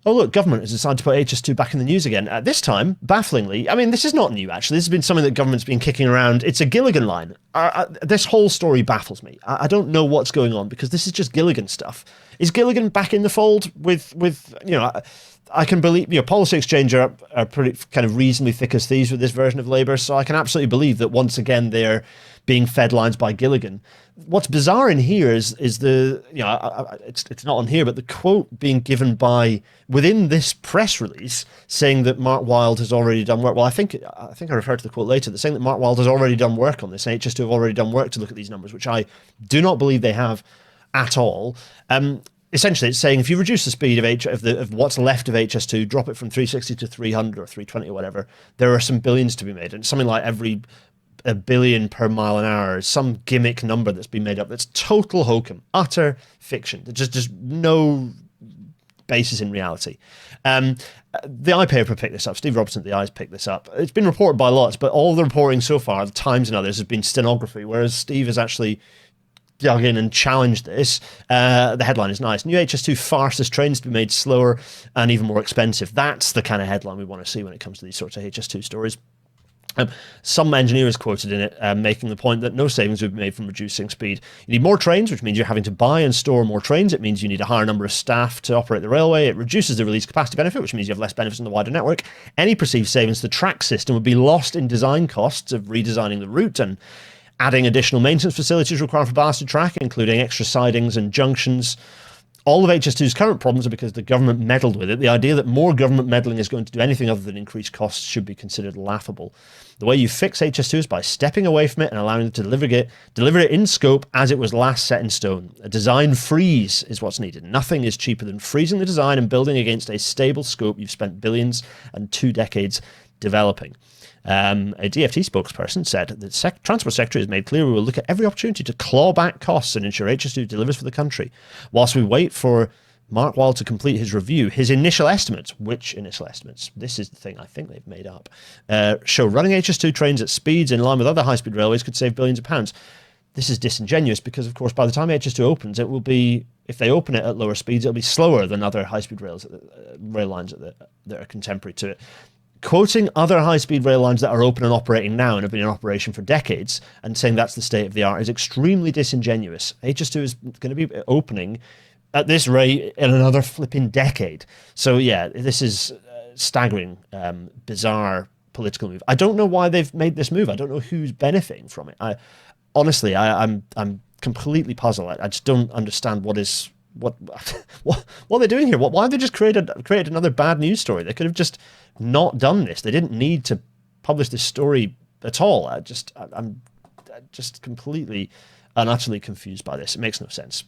oh, look, government has decided to put HS2 back in the news again. This time, bafflingly, I mean, this is not new, actually. This has been something that government's been kicking around. It's a Gilligan line. This whole story baffles me. I don't know what's going on, because this is just Gilligan stuff. Is Gilligan back in the fold with I can believe, Policy Exchange are pretty kind of reasonably thick as thieves with this version of Labour, so I can absolutely believe that once again they're being fed lines by Gilligan. What's bizarre in here is the, it's not on here, but the quote being given by, within this press release, saying that Mark Wilde has already done work. Well, I think I referred to the quote later. They're saying that Mark Wilde has already done work on this, and HS2 have already done work to look at these numbers, which I do not believe they have at all. Essentially, it's saying if you reduce the speed of what's left of HS2, drop it from 360 to 300 or 320 or whatever, there are some billions to be made. And something like every a billion per mile an hour is some gimmick number that's been made up. That's total hokum, utter fiction. There's just no basis in reality. The I paper picked this up. Steve Robertson at the I's picked this up. It's been reported by lots, but all the reporting so far, the Times and others, has been stenography, whereas Steve has actually dug in and challenged this. The headline is nice. New HS2 fastest trains to be made slower and even more expensive. That's the kind of headline we want to see when it comes to these sorts of HS2 stories. Some engineer is quoted in it making the point that no savings would be made from reducing speed. You need more trains, which means you're having to buy and store more trains. It means you need a higher number of staff to operate the railway. It reduces the release capacity benefit, which means you have less benefits in the wider network. Any perceived savings to the track system would be lost in design costs of redesigning the route and adding additional maintenance facilities required for ballasted track, including extra sidings and junctions. All of HS2's current problems are because the government meddled with it. The idea that more government meddling is going to do anything other than increase costs should be considered laughable. The way you fix HS2 is by stepping away from it and allowing it to deliver it in scope as it was last set in stone. A design freeze is what's needed. Nothing is cheaper than freezing the design and building against a stable scope you've spent billions and 2 decades developing. A DfT spokesperson said that the Transport Secretary has made clear we will look at every opportunity to claw back costs and ensure HS2 delivers for the country. Whilst we wait for Mark Wilde to complete his review, his initial estimates, which initial estimates, this is the thing I think they've made up, show running HS2 trains at speeds in line with other high-speed railways could save billions of pounds. This is disingenuous because, of course, by the time HS2 opens, it will be, if they open it at lower speeds, it'll be slower than other high-speed rail lines that are contemporary to it. Quoting other high-speed rail lines that are open and operating now and have been in operation for decades and saying that's the state of the art is extremely disingenuous. HS2 is going to be opening at this rate in another flipping decade. So yeah, this is staggering, bizarre political move. I don't know why they've made this move. I don't know who's benefiting from it. Honestly, I'm completely puzzled. I just don't understand what they're doing here. Why have they just created another bad news story? They could have just not done this. They didn't need to publish this story at all. I'm just completely and utterly confused by this. It makes no sense.